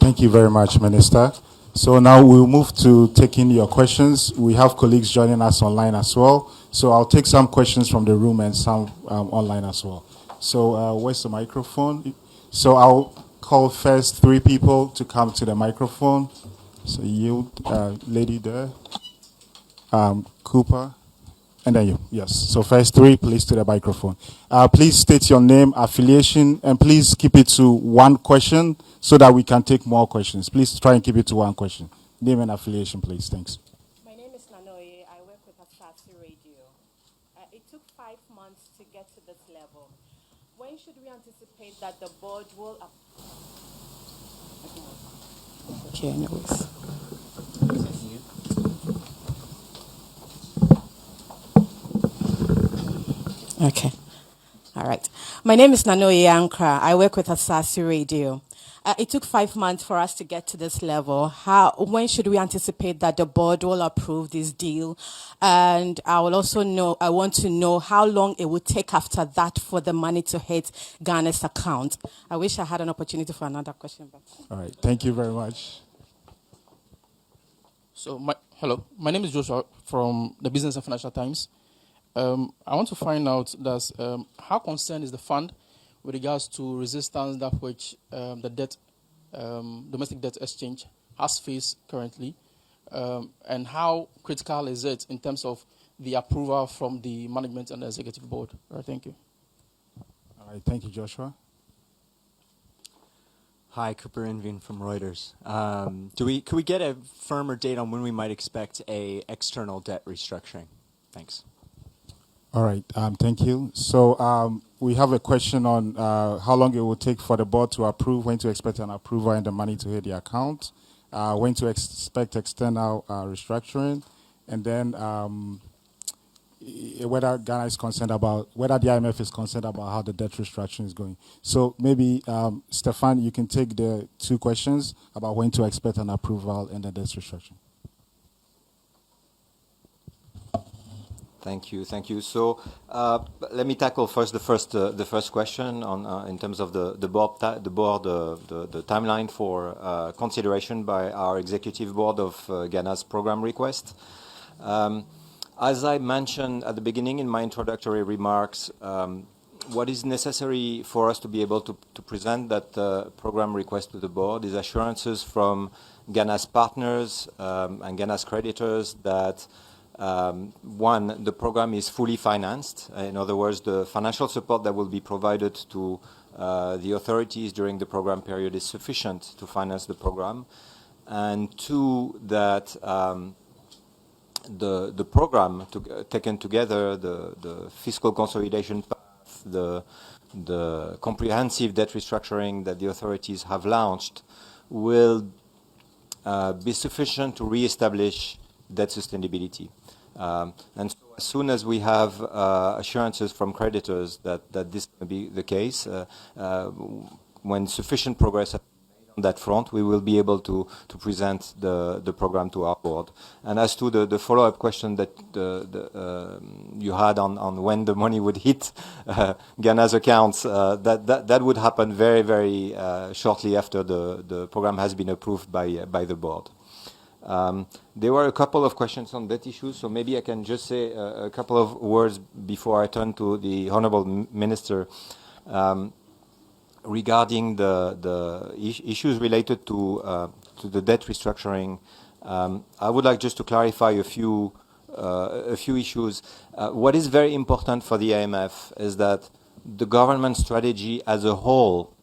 Thank you very much, Minister. So now we'll move to taking your questions. We have colleagues joining us online as well. So I'll take some questions from the room and some online as well. So where's the microphone? So I'll call first 3 people to come to the microphone. So you, lady there, Cooper, and then you. Yes. So first 3, please, to the microphone. Please state your name, affiliation, and please keep it to 1 question so that we can take more questions. Please try and keep it to 1 question. Name and affiliation, please. Thanks. My name is Nanoye. I work with Asasi Radio. It took 5 months to get to this level. When should we anticipate that the board will... Okay, anyways. Okay. All right. My name is Nanoye Ankra. I work with Asasi Radio. It took 5 months for us to get to this level. When should we anticipate that the board will approve this deal? And I want to know how long it would take after that for the money to hit Ghana's account. I wish I had an opportunity for another question. But. All right. Thank you very much. So, hello. My name is Joshua from the Business and Financial Times. I want to find out how concerned is the fund with regards to resistance that which the domestic debt exchange has faced currently, and how critical is it in terms of the approval from the management and the executive board? Thank you. All right, thank you, Joshua. Hi, Cooper Invin from Reuters. Could we get a firmer date on when we might expect a external debt restructuring? Thanks. All right, thank you. So we have a question on how long it will take for the board to approve, when to expect an approval and the money to hit the account, when to expect external restructuring, and then whether Ghana is concerned about, whether the IMF is concerned about how the debt restructuring is going. So maybe, Stefan, you can take the 2 questions about when to expect an approval and the debt restructuring. Thank you. So let me tackle first the first question on in terms of the timeline for consideration by our executive board of Ghana's program request. As I mentioned at the beginning in my introductory remarks, what is necessary for us to be able to present that program request to the board is assurances from Ghana's partners and Ghana's creditors that one, the program is fully financed. In other words, the financial support that will be provided to the authorities during the program period is sufficient to finance the program. And 2, that the program taken together, the fiscal consolidation path, the comprehensive debt restructuring that the authorities have launched will be sufficient to reestablish debt sustainability. And so as soon as we have assurances from creditors that this will be the case, when sufficient progress has been made on that front, we will be able to present the program to our board. And as to the follow-up question that you had on when the money would hit Ghana's accounts, that would happen very, very shortly after the program has been approved by the board. There were a couple of questions on debt issues, so maybe I can just say a couple of words before I turn to the Honourable Minister regarding the issues related to the debt restructuring. I would like just to clarify a few issues. What is very important for the IMF is that the government strategy as a whole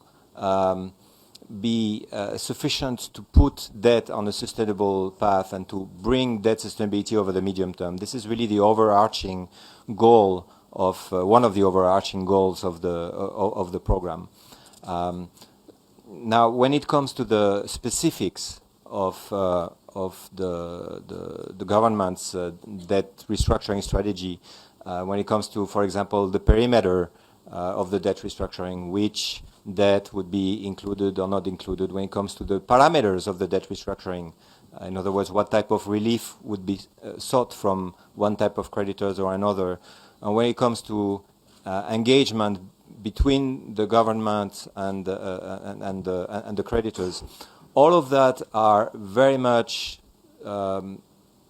be sufficient to put debt on a sustainable path and to bring debt sustainability over the medium term. This is really the overarching goal of one of the overarching goals of the program. Now, when it comes to the specifics of the government's debt restructuring strategy, when it comes to, for example, the perimeter of the debt restructuring, which debt would be included or not included, when it comes to the parameters of the debt restructuring, in other words, what type of relief would be sought from one type of creditors or another, and when it comes to engagement between the government and the creditors, all of that are very much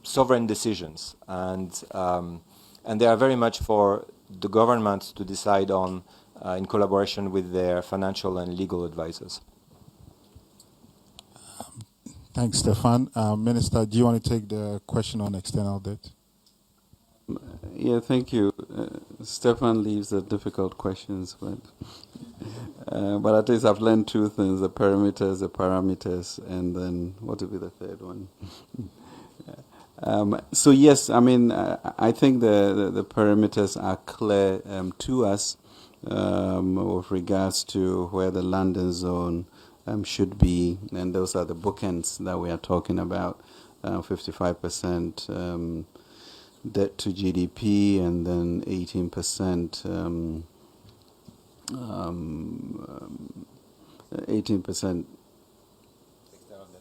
sovereign decisions, and they are very much for the governments to decide on in collaboration with their financial and legal advisors. Thanks, Stefan. Minister, do you want to take the question on external debt? Yeah, thank you. Stefan leaves the difficult questions, but at least I've learned two things: the parameters, and then what will be the third one? So yes, I mean, I think the parameters are clear to us with regards to where the London zone should be, and those are the bookends that we are talking about: 55%. Debt to GDP, and then 18%, 18%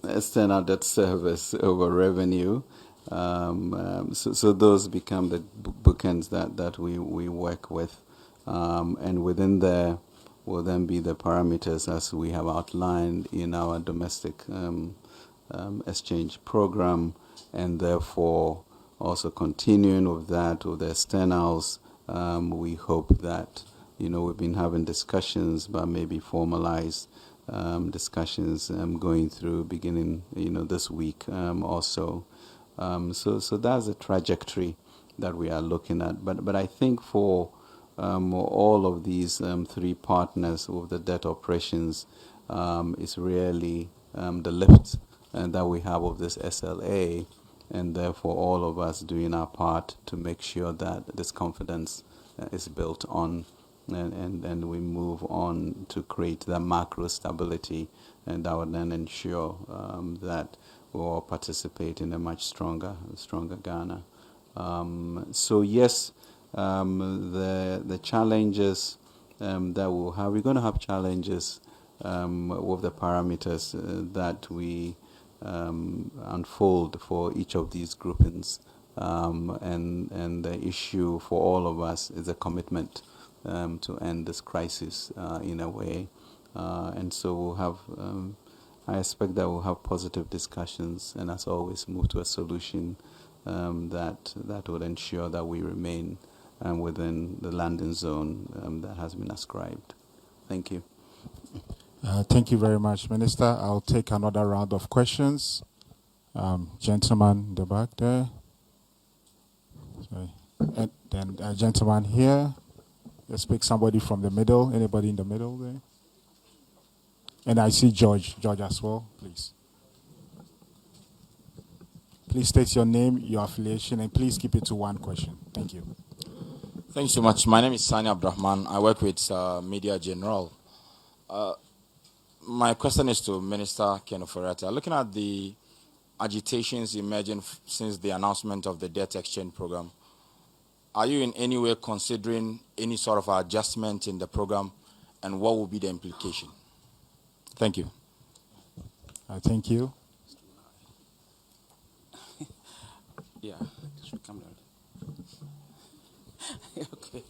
external debt service over revenue. So those become the bookends that we work with, and within there will then be the parameters as we have outlined in our domestic exchange program, and therefore. Also continuing with that, with the externals, we hope that, we've been having discussions, but maybe formalized discussions going through beginning, this week also. So that's the trajectory that we are looking at. But I think for all of these three partners with the debt operations, is really the lift that we have of this SLA. And therefore, all of us doing our part to make sure that this confidence is built on, and we move on to create the macro stability, and that would then ensure that we all participate in a much stronger Ghana. So yes, the challenges that we'll have, we're going to have challenges with the parameters that we unfold for each of these groupings, and the issue for all of us is a commitment to end this crisis in a way, and so we'll have. I expect that we'll have positive discussions, and as always, move to a solution that would ensure that we remain within the landing zone that has been ascribed. Thank you. Thank you very much, Minister. I'll take another round of questions. Gentleman in the back there. Sorry. And then a gentleman here. Let's pick somebody from the middle. Anybody in the middle there? And I see George as well, please. Please state your name, your affiliation, and please keep it to one question. Thank you. Thank you so much. My name is Sani Abdurrahman. I work with Media General. My question is to Minister Ken Ofori-Atta. Looking at the agitations emerging since the announcement of the debt exchange program, are you in any way considering any sort of adjustment in the program, and what will be the implication? Thank you. Thank you. Yeah, this should come down. Okay.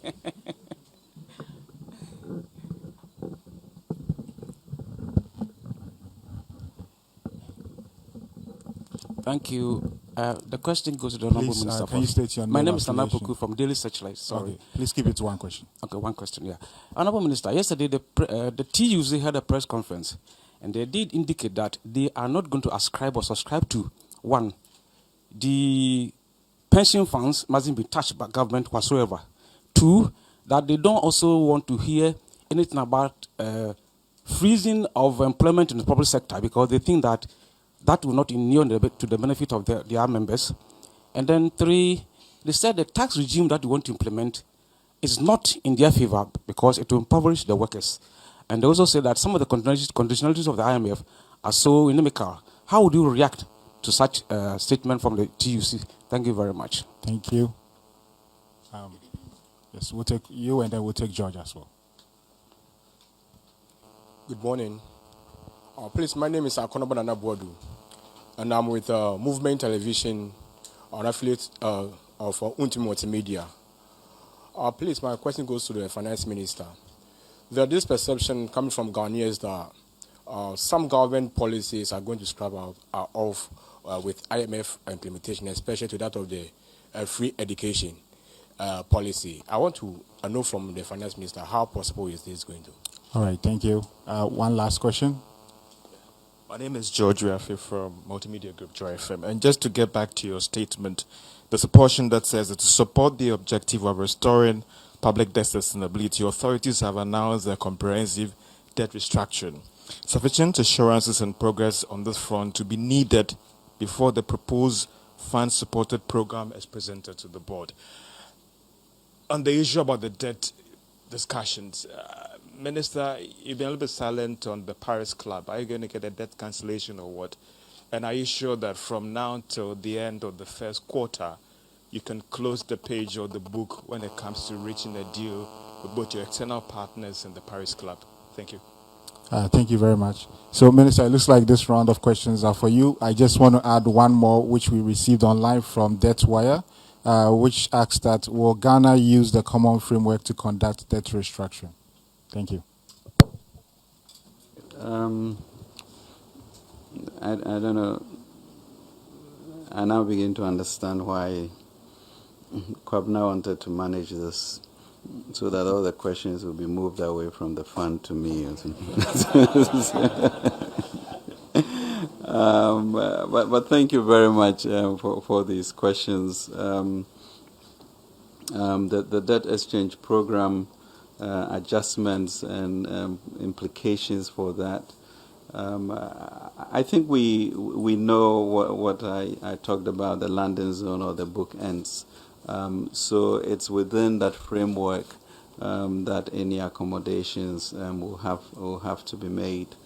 Thank you. The question goes to the Honourable Minister. Can you state your name? My name is Nana Poku from Daily Searchlight. Sorry. Okay. Please keep it to one question. Okay, one question, yeah. Honourable Minister, yesterday the TUC had a press conference, and they did indicate that they are not going to ascribe or subscribe to, one, the pension funds mustn't be touched by government whatsoever. Two, that they don't also want to hear anything about freezing of employment in the public sector, because they think that will not inure to the benefit of their members. And then three, they said the tax regime that they want to implement is not in their favor because it will impoverish the workers. And they also say that some of the conditionalities of the IMF are so inimical. How would you react to such a statement from the TUC? Thank you very much. Thank you. Yes, we'll take you, and then we'll take George as well. Good morning. Please, my name is Akonobo Nana Boadu, and I'm with Movement Television, an affiliate of Unti Multimedia. Please, my question goes to the Finance Minister. There's this perception coming from Ghanaians that some government policies are going to scrap off with IMF implementation, especially to that of the free education policy. I want to know from the finance minister how possible is this going to? All right, thank you. One last question. My name is George Rafi from Multimedia Group Joy FM. And just to get back to your statement, there's a portion that says that to support the objective of restoring public debt sustainability, authorities have announced a comprehensive debt restructuring. Sufficient assurances and progress on this front to be needed before the proposed fund-supported program is presented to the board. On the issue about the debt discussions, Minister, you've been a little bit silent on the Paris Club. Are you going to get a debt cancellation or what? And are you sure that from now till the end of the first quarter, you can close the page or the book when it comes to reaching a deal with both your external partners and the Paris Club? Thank you. Thank you very much. So, Minister, it looks like this round of questions are for you. I just want to add one more, which we received online from DebtWire, which asks that, will Ghana use the common framework to conduct debt restructuring? Thank you. I don't know. I now begin to understand why Kwabna wanted to manage this so that all the questions will be moved away from the fund to me. But thank you very much for these questions. The debt exchange program, adjustments and implications for that. I think we know what I talked about, the landing zone or the bookends. So it's within that framework that any accommodations will have to be made.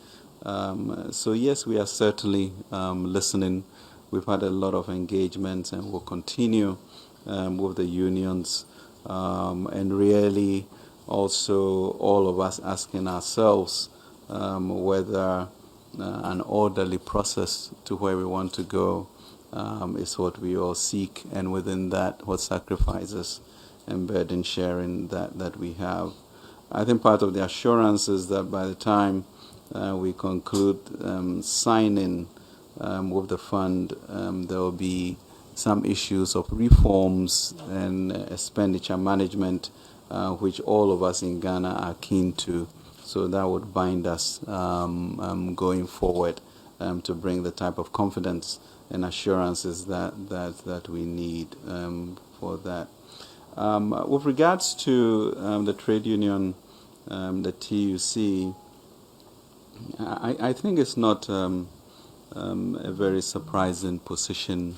So yes, we are certainly listening. We've had a lot of engagement and will continue with the unions and really also all of us asking ourselves whether an orderly process to where we want to go is what we all seek, and within that, what sacrifices and burden sharing that we have. I think part of the assurance is that by the time we conclude signing with the fund, there will be some issues of reforms and expenditure management, which all of us in Ghana are keen to. So that would bind us going forward to bring the type of confidence and assurances that we need for that. With regards to the trade union, the TUC, I think it's not a very surprising position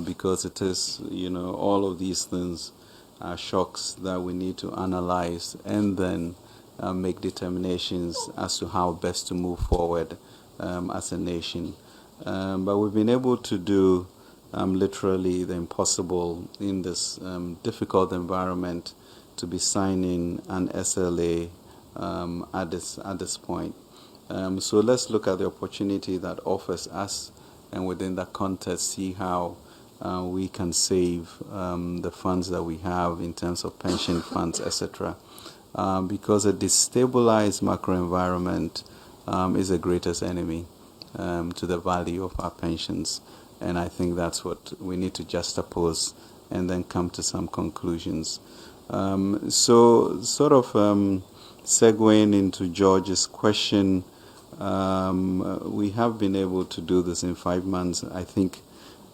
because it is, all of these things are shocks that we need to analyze and then make determinations as to how best to move forward as a nation. But we've been able to do literally the impossible in this difficult environment to be signing an SLA at this point. So let's look at the opportunity that offers us, and within that context, see how we can save the funds that we have in terms of pension funds, etc. Because a destabilized macro environment is the greatest enemy to the value of our pensions. And I think that's what we need to juxtapose and then come to some conclusions. So sort of segueing into George's question, we have been able to do this in 5 months. I think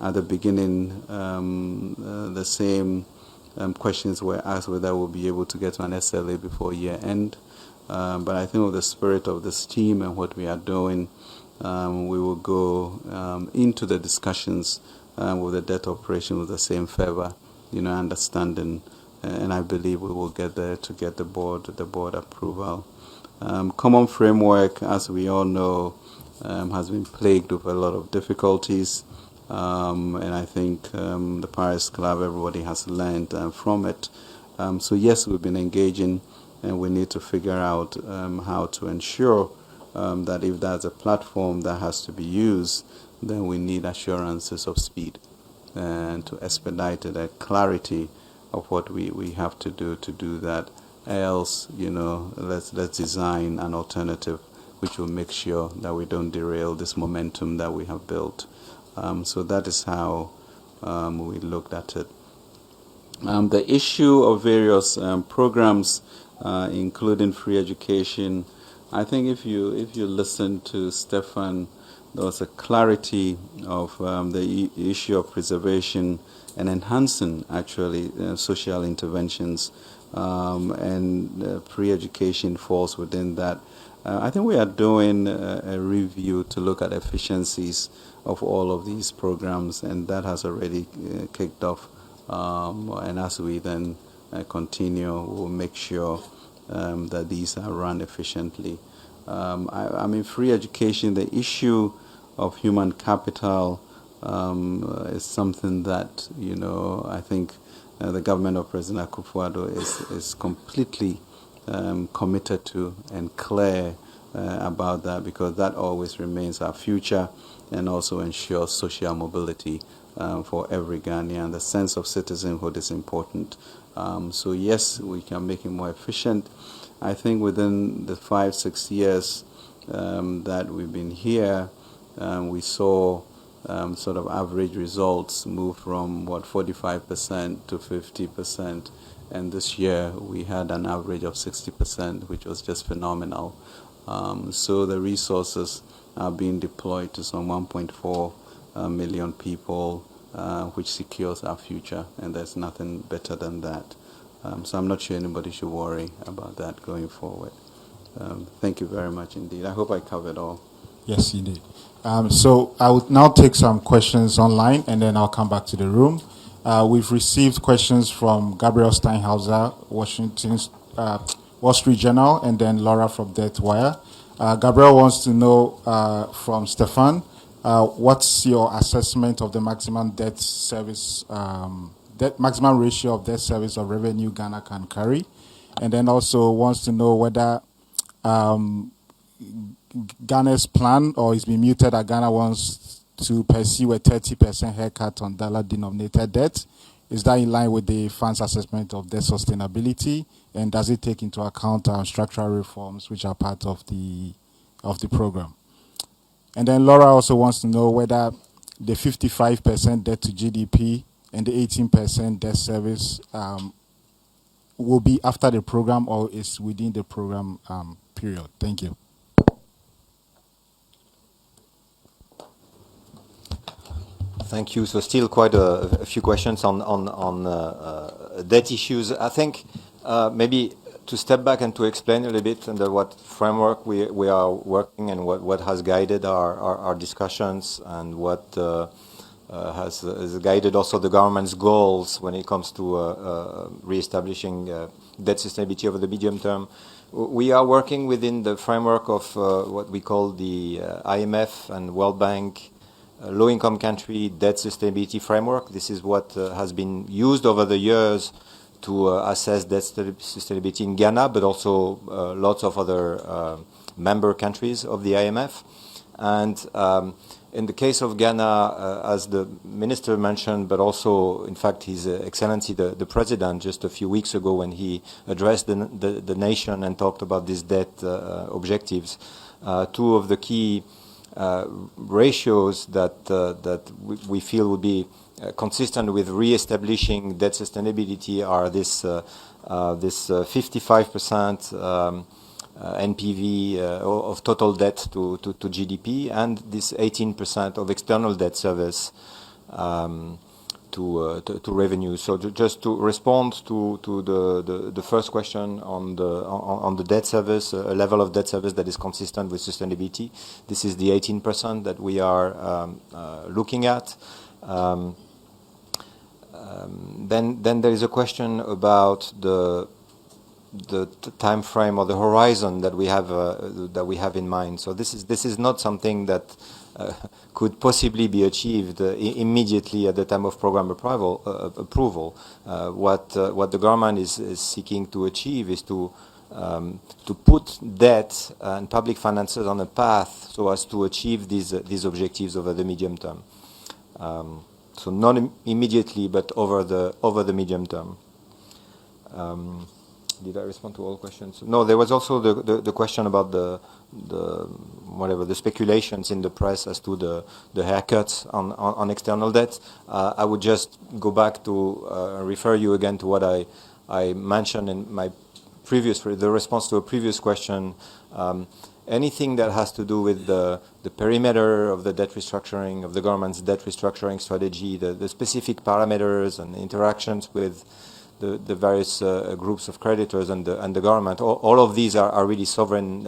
at the beginning, the same questions were asked whether we'll be able to get to an SLA before year end. But I think with the spirit of this team and what we are doing, we will go into the discussions with the debt operation with the same fervor, understanding, and I believe we will get there to get the board approval. Common framework, as we all know, has been plagued with a lot of difficulties. And I think the Paris Club, everybody has learned from it. So yes, we've been engaging, and we need to figure out how to ensure that if there's a platform that has to be used, then we need assurances of speed and to expedite the clarity of what we have to do that. Else, let's design an alternative which will make sure that we don't derail this momentum that we have built. So that is how we looked at it. The issue of various programs, including free education, I think if you listen to Stefan, there was a clarity of the issue of preservation and enhancing actually social interventions, and free education falls within that. I think we are doing a review to look at efficiencies of all of these programs, and that has already kicked off. And as we then continue, we'll make sure that these are run efficiently. I mean, free education, the issue of human capital is something that, I think the government of President Akufo-Addo is completely committed to and clear about that, because that always remains our future and also ensures social mobility for every Ghanaian. The sense of citizenhood is important. So yes, we can make it more efficient. I think within the 5-6 years that we've been here, we saw sort of average results move from 45% to 50%, and this year we had an average of 60%, which was just phenomenal. So the resources are being deployed to some 1.4 million people, which secures our future, and there's nothing better than that. So I'm not sure anybody should worry about that going forward. Thank you very much indeed. I hope I covered all. Yes, you did. So I will now take some questions online, and then I'll come back to the room. We've received questions from Gabriel Steinhauser, Wall Street Journal, and then Laura from Debt Wire. Gabriel wants to know from Stefan, what's your assessment of the maximum debt service, maximum ratio of debt service of revenue Ghana can carry? And then also wants to know whether Ghana's plan, or it's been muted that Ghana wants to pursue a 30% haircut on dollar-denominated debt. Is that in line with the fund's assessment of debt sustainability? And does it take into account structural reforms which are part of the program? And then Laura also wants to know whether the 55% debt to GDP and the 18% debt service will be after the program or is within the program period. Thank you. Thank you. So still quite a few questions on debt issues. I think maybe to step back and to explain a little bit under what framework we are working and what has guided our discussions and what has guided also the government's goals when it comes to re-establishing debt sustainability over the medium term. We are working within the framework of what we call the IMF and World Bank low-income country debt sustainability framework. This is what has been used over the years to assess debt sustainability in Ghana, but also lots of other member countries of the IMF. And in the case of Ghana, as the minister mentioned, but also, in fact, His Excellency the President, just a few weeks ago when he addressed the nation and talked about these debt objectives, two of the key ratios that we feel would be consistent with re-establishing debt sustainability are this 55% NPV of total debt to GDP and this 18% of external debt service to revenue. So just to respond to the first question on the debt service, a level of debt service that is consistent with sustainability. This is the 18% that we are looking at. Then there is a question about the time frame or the horizon that we have in mind. So this is not something that could possibly be achieved immediately at the time of program approval. What the government is seeking to achieve is to put debt and public finances on a path so as to achieve these objectives over the medium term. So not immediately, but over the medium term. Did I respond to all questions? No, there was also the question about the speculations in the press as to the haircuts on external debt. I would just go back to refer you again to what I mentioned in my the response to a previous question. Anything that has to do with the perimeter of the debt restructuring, of the government's debt restructuring strategy, the specific parameters and interactions with the various groups of creditors and the government, all of these are really sovereign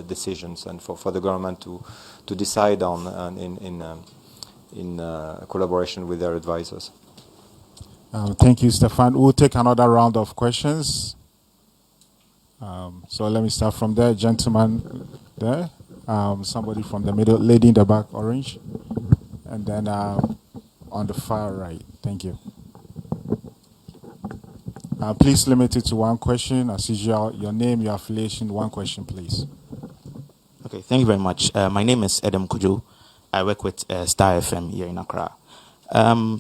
decisions, and for the government to decide on in collaboration with their advisors. Thank you, Stefan. We'll take another round of questions. So let me start from there. Gentleman there. Somebody from the middle, lady in the back, orange. And then on the far right. Thank you. Please limit it to one question. As usual, your name, your affiliation, one question, please. Okay, thank you very much. My name is Edem Kujo. I work with Star FM here in Accra.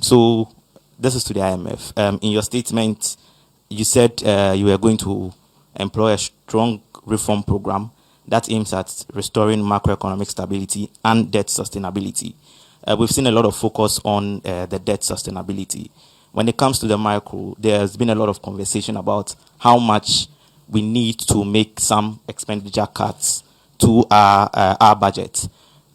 So this is to the IMF. In your statement, you said you were going to employ a strong reform program that aims at restoring macroeconomic stability and debt sustainability. We've seen a lot of focus on the debt sustainability. When it comes to the micro, there's been a lot of conversation about how much we need to make some expenditure cuts to our budget.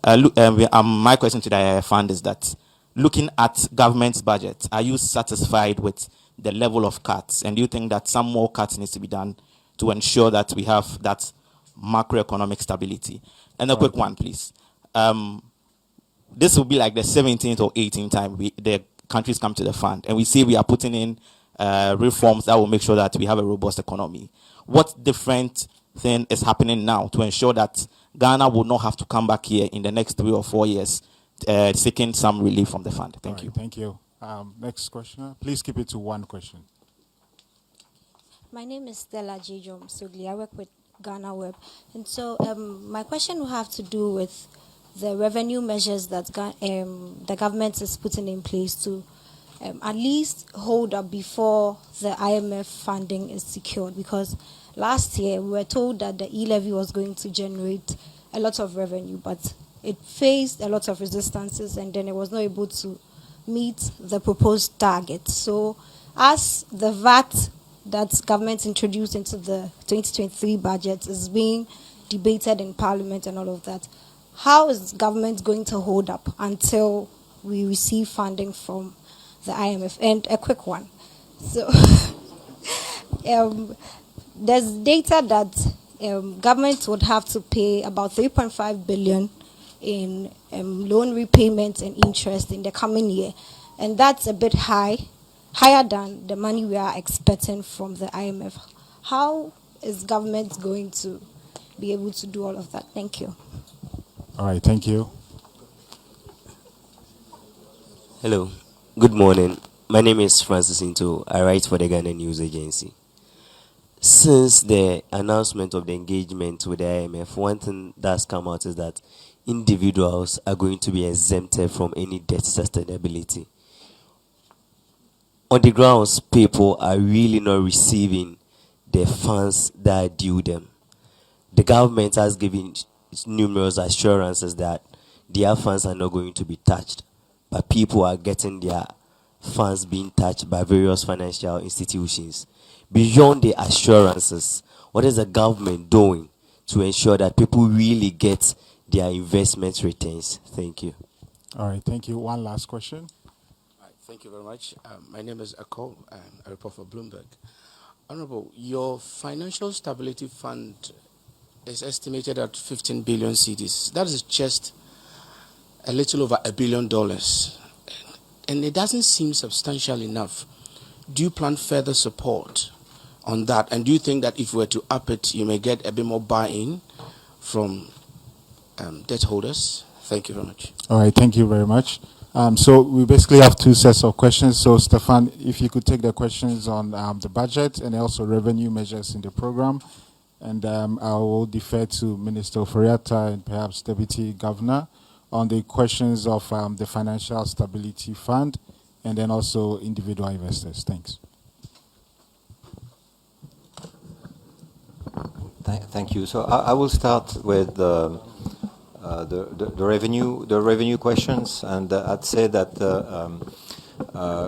My question to the fund is that, looking at government's budget, are you satisfied with the level of cuts? And do you think that some more cuts needs to be done to ensure that we have that macroeconomic stability? And a quick one, please. This will be like the 17th or 18th time the countries come to the fund, and we say we are putting in reforms that will make sure that we have a robust economy. What different thing is happening now to ensure that Ghana will not have to come back here in the next 3 or 4 years seeking some relief from the fund? Thank you. Thank you. Next questioner. Please keep it to one question. My name is Stella J. Jom Sugli. I work with Ghana Web. And so my question will have to do with the revenue measures that the government is putting in place to at least hold up before the IMF funding is secured. Because last year we were told that the e-levy was going to generate a lot of revenue, but it faced a lot of resistances, and then it was not able to meet the proposed target. So as the VAT that government introduced into the 2023 budget is being debated in Parliament and all of that, how is government going to hold up until we receive funding from the IMF? And a quick one. So there's data that government would have to pay about 3.5 billion in loan repayments and interest in the coming year. And that's a bit higher than the money we are expecting from the IMF. How is government going to be able to do all of that? Thank you. All right, thank you. Hello, good morning. My name is Francis Into. I write for the Ghana News Agency. Since the announcement of the engagement with the IMF, one thing that's come out is that individuals are going to be exempted from any debt sustainability. On the grounds, people are really not receiving the funds that are due them. The government has given numerous assurances that their funds are not going to be touched, but people are getting their funds being touched by various financial institutions. Beyond the assurances, what is the government doing to ensure that people really get their investment returns? Thank you. All right, thank you. One last question. Thank you very much. My name is Akol, and I report for Bloomberg. Honorable, your Financial Stability Fund is estimated at 15 billion cedis. That is just a little over $1 billion. And it doesn't seem substantial enough. Do you plan further support on that? And do you think that if we were to up it, you may get a bit more buy-in from debt holders? Thank you very much. All right, thank you very much. So we basically have two sets of questions. So Stefan, if you could take the questions on the budget and also revenue measures in the program. And I will defer to Minister Oforiatta and perhaps Deputy Governor on the questions of the Financial Stability Fund and then also individual investors. Thanks. Thank you. So I will start with the revenue questions, and I'd say that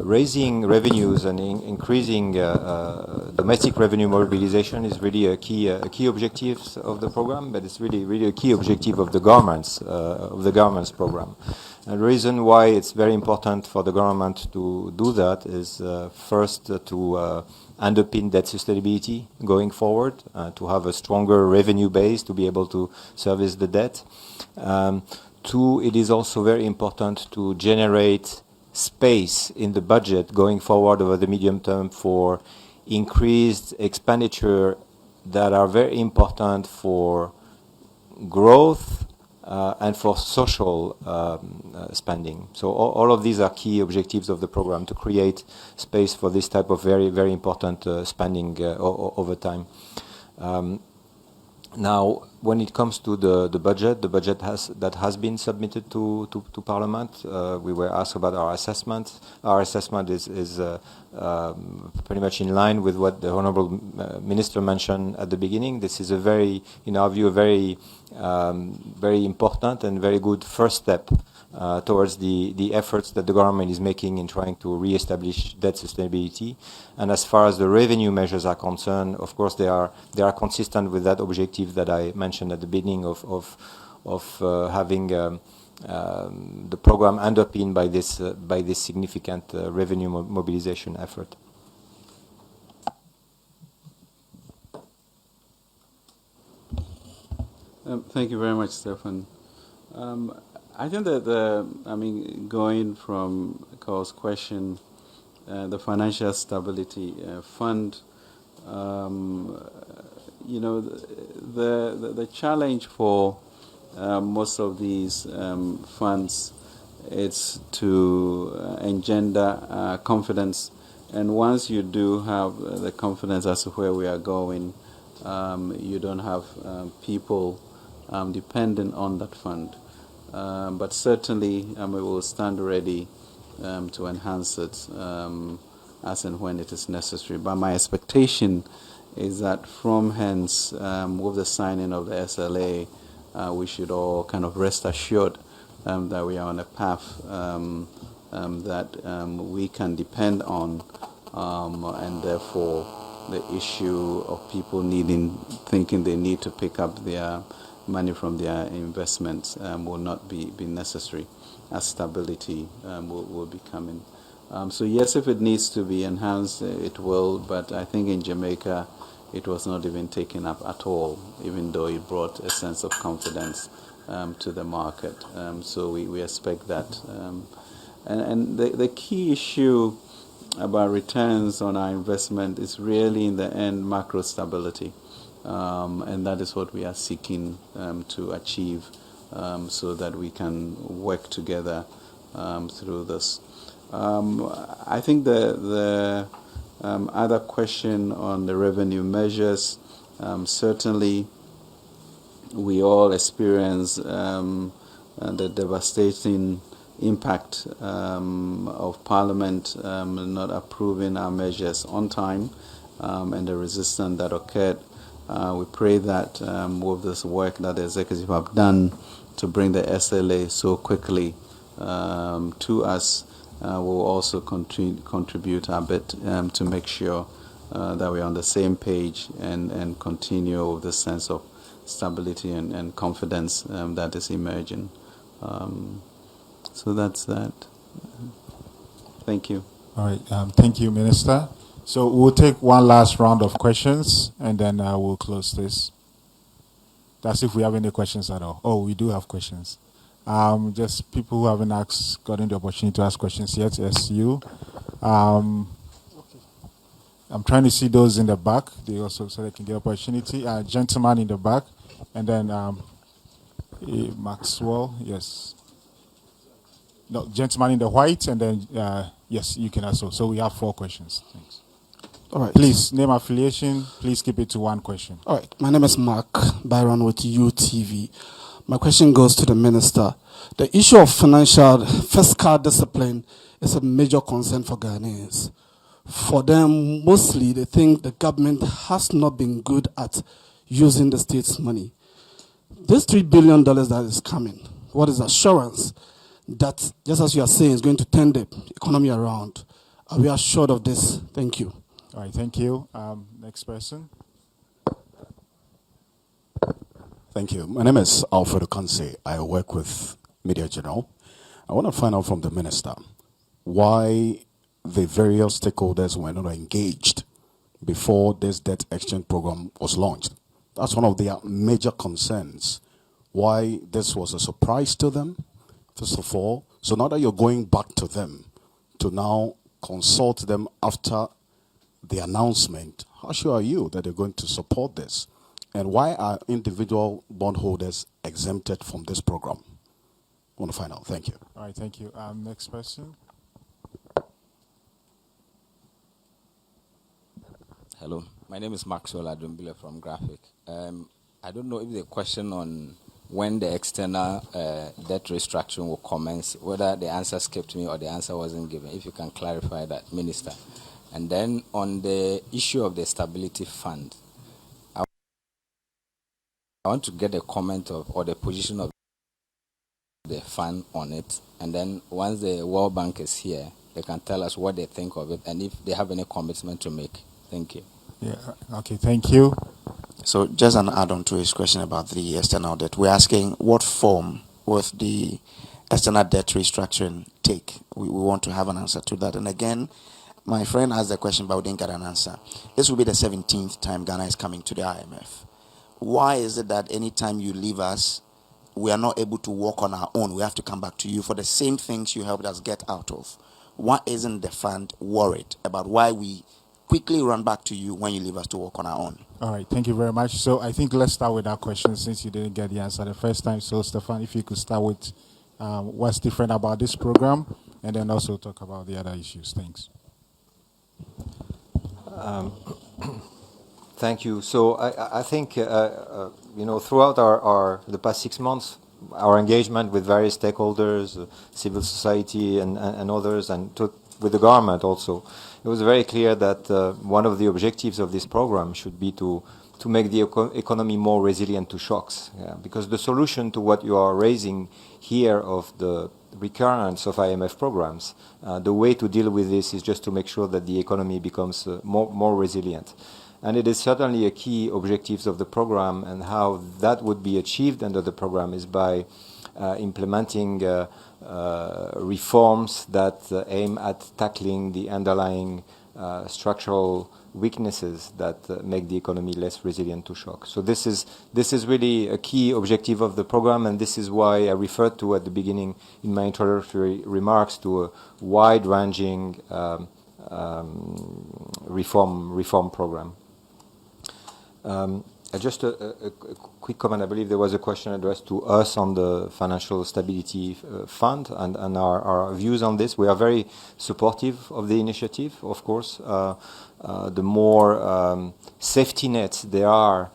raising revenues and increasing domestic revenue mobilization is really a key objective of the program, but it's really a key objective of the government's program. And the reason why it's very important for the government to do that is first to underpin debt sustainability going forward, to have a stronger revenue base to be able to service the debt. Two, it is also very important to generate space in the budget going forward over the medium term for increased expenditure that are very important for growth and for social spending. So all of these are key objectives of the program, to create space for this type of very, very important spending over time. Now, when it comes to the budget that has been submitted to Parliament. We were asked about our assessment. Our assessment is pretty much in line with what the Honourable Minister mentioned at the beginning. This is in our view, a very important and very good first step towards the efforts that the government is making in trying to re-establish debt sustainability. And as far as the revenue measures are concerned, of course, they are consistent with that objective that I mentioned at the beginning of having the program underpinned by this significant revenue mobilization effort. Thank you very much, Stefan. I think that going from Carl's question, the Financial Stability Fund, the challenge for most of these funds is to engender confidence, and once you do have the confidence as to where we are going, you don't have people dependent on that fund. But certainly we will stand ready to enhance it as and when it is necessary. But my expectation is that from hence, with the signing of the SLA, we should all kind of rest assured that we are on a path that we can depend on, and therefore the issue of people thinking they need to pick up their money from their investments will not be necessary, as stability will be coming. So yes, if it needs to be enhanced, it will, but I think in Jamaica it was not even taken up at all, even though it brought a sense of confidence to the market. So we expect that. And the key issue about returns on our investment is really, in the end, macro stability. And that is what we are seeking to achieve, so that we can work together through this. I think the other question on the revenue measures, certainly we all experience the devastating impact of Parliament not approving our measures on time, and the resistance that occurred. We pray that with this work that the executive have done to bring the SLA so quickly to us, will also contribute a bit to make sure that we're on the same page and continue with the sense of stability and confidence that is emerging. So that's that. Thank you. All right. Thank you, Minister. So we'll take one last round of questions, and then we'll close this. That's if we have any questions at all. Oh, we do have questions. Just people who haven't gotten the opportunity to ask questions yet. Yes, you. I'm trying to see those in the back. They also, so they can get opportunity. Gentleman in the back, and then Maxwell. Yes. No, gentleman in the white, and then yes, you can also. So we have 4 questions. Thanks. All right. Please, name, affiliation. Please keep it to one question. All right. My name is Mark Byron with UTV. My question goes to the Minister. The issue of fiscal discipline is a major concern for Ghanaians. For them, mostly they think the government has not been good at using the state's money. This $3 billion that is coming, what is assurance that, just as you are saying, is going to turn the economy around? Are we assured of this? Thank you. All right, thank you. Next person. Thank you. My name is Alfredo Kanse. I work with Media General. I want to find out from the minister why the various stakeholders were not engaged before this debt exchange program was launched. That's one of their major concerns. Why this was a surprise to them, first of all. So now that you're going back to them to now consult them after the announcement, how sure are you that they're going to support this? And why are individual bondholders exempted from this program? I want to find out. Thank you. All right, thank you. Next person. Hello, my name is Maxwell Adumbile from Graphic. I don't know if the question on when the external debt restructuring will commence, whether the answer skipped me or the answer wasn't given. If you can clarify that, Minister. And then on the issue of the Stability Fund, I want to get a comment of or the position of the fund on it. And then once the World Bank is here, they can tell us what they think of it and if they have any commitment to make. Thank you. Yeah. Okay, thank you. So just an add-on to his question about the external debt. We're asking what form will the external debt restructuring take? We want to have an answer to that. And again, my friend asked the question, but we didn't get an answer. This will be the 17th time Ghana is coming to the IMF. Why is it that anytime you leave us, we are not able to walk on our own? We have to come back to you for the same things you helped us get out of. Why isn't the fund worried about why we quickly run back to you when you leave us to walk on our own? All right, thank you very much. So I think let's start with that question since you didn't get the answer the first time. So Stefan, if you could start with what's different about this program, and then also talk about the other issues. Thanks. Thank you. So I think throughout the past 6 months, our engagement with various stakeholders, civil society, and others, and with the government also, it was very clear that one of the objectives of this program should be to make the economy more resilient to shocks. Yeah, because the solution to what you are raising here of the recurrence of IMF programs, the way to deal with this is just to make sure that the economy becomes more resilient. And it is certainly a key objective of the program, and how that would be achieved under the program is by implementing reforms that aim at tackling the underlying structural weaknesses that make the economy less resilient to shock. So this is really a key objective of the program, and this is why I referred to at the beginning in my introductory remarks to a wide-ranging reform program. Just a quick comment. I believe there was a question addressed to us on the Financial Stability Fund and our views on this. We are very supportive of the initiative, of course. The more safety nets there are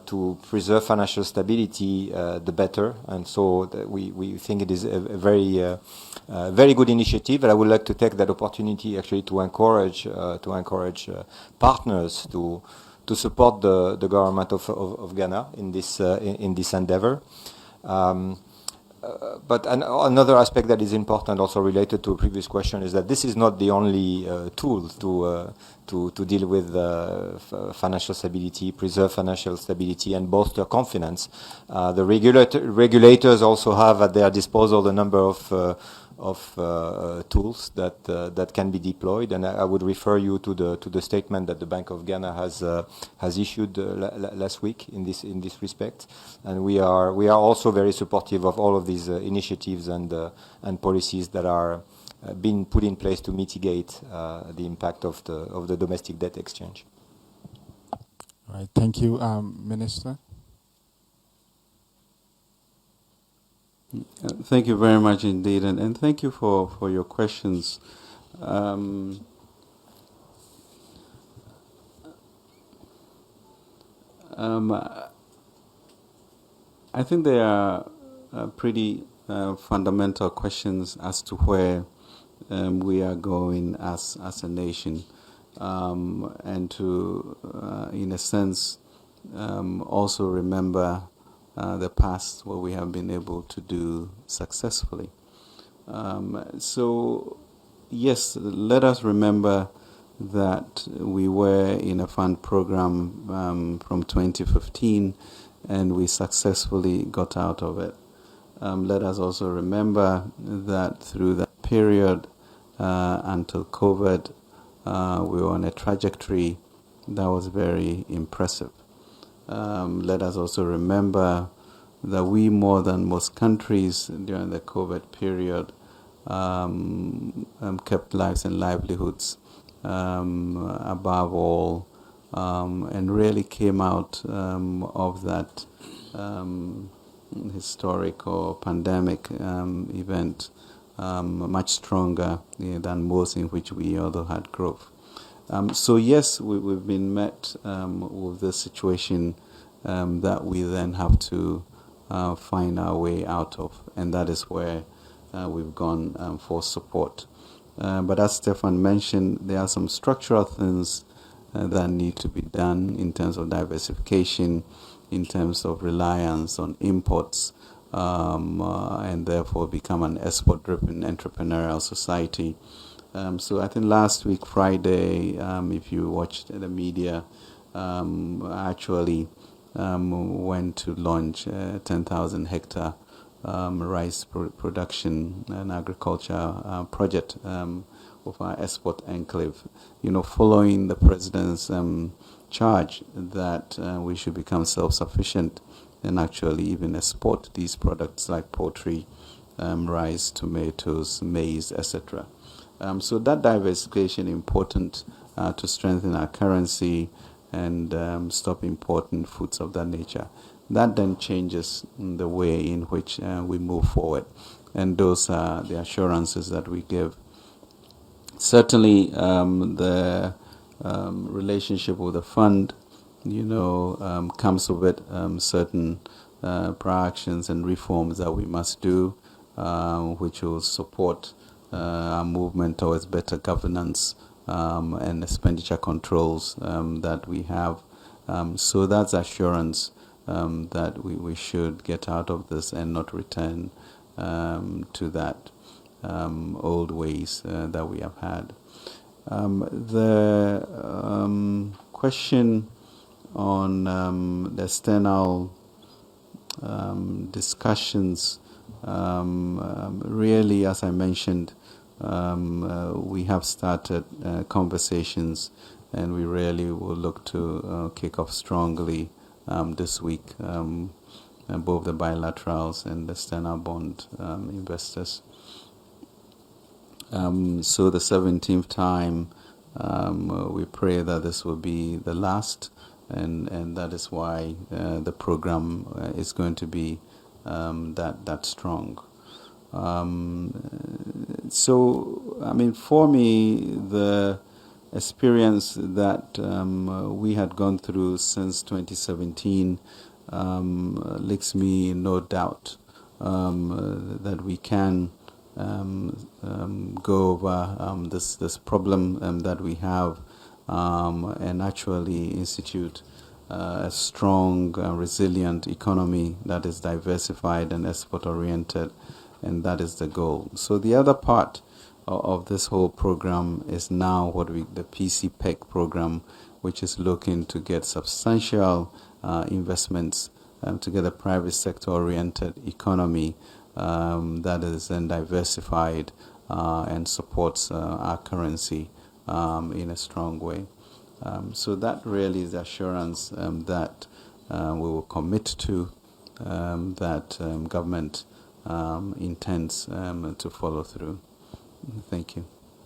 to preserve financial stability, the better. And so we think it is a very good initiative. And I would like to take that opportunity actually to encourage partners to support the government of Ghana in this endeavor. But another aspect that is important, also related to a previous question, is that this is not the only tool to deal with financial stability, preserve financial stability, and bolster confidence. The regulators also have at their disposal a number of tools that can be deployed, and I would refer you to the statement that the Bank of Ghana has issued last week in this respect. And we are also very supportive of all of these initiatives and policies that are being put in place to mitigate the impact of the domestic debt exchange. All right, thank you, Minister. Thank you very much indeed, and thank you for your questions. I think they are pretty fundamental questions as to where we are going as a nation, and to, in a sense, also remember the past, what we have been able to do successfully. So, yes, let us remember that we were in a fund program from 2015 and we successfully got out of it. Let us also remember that through that period until COVID, we were on a trajectory that was very impressive. Let us also remember that we, more than most countries during the COVID period, kept lives and livelihoods above all, and really came out of that historic or pandemic event much stronger than most in which we although had growth. So yes, we've been met with this situation that we then have to find our way out of, and that is where we've gone for support. But as Stefan mentioned, there are some structural things that need to be done in terms of diversification, in terms of reliance on imports, and therefore become an export-driven entrepreneurial society. So I think last week, Friday, if you watched the media, actually went to launch a 10,000 hectare rice production and agriculture project of our export enclave, following the president's charge that we should become self-sufficient and actually even export these products like poultry, rice, tomatoes, maize, etc. So that diversification is important to strengthen our currency and stop importing foods of that nature. That then changes the way in which we move forward. And those are the assurances that we give. Certainly, the relationship with the fund, comes with it certain prior actions and reforms that we must do, which will support our movement towards better governance and expenditure controls that we have. So that's assurance that we should get out of this and not return to that old ways that we have had. The question on the external discussions, really, as I mentioned, we have started conversations, and we really will look to kick off strongly this week, both the bilaterals and the external bond investors. So the 17th time, we pray that this will be the last, and that is why the program is going to be that strong. So, I mean, for me, the experience that we had gone through since 2017 leaves me in no doubt that we can go over this problem that we have and actually institute a strong, resilient economy that is diversified and export-oriented, and that is the goal. So the other part of this whole program is now the PCPEC program, which is looking to get substantial investments to get a private sector-oriented economy that is then diversified and supports our currency in a strong way. So that really is the assurance that we will commit to, that government intends to follow through. Thank you.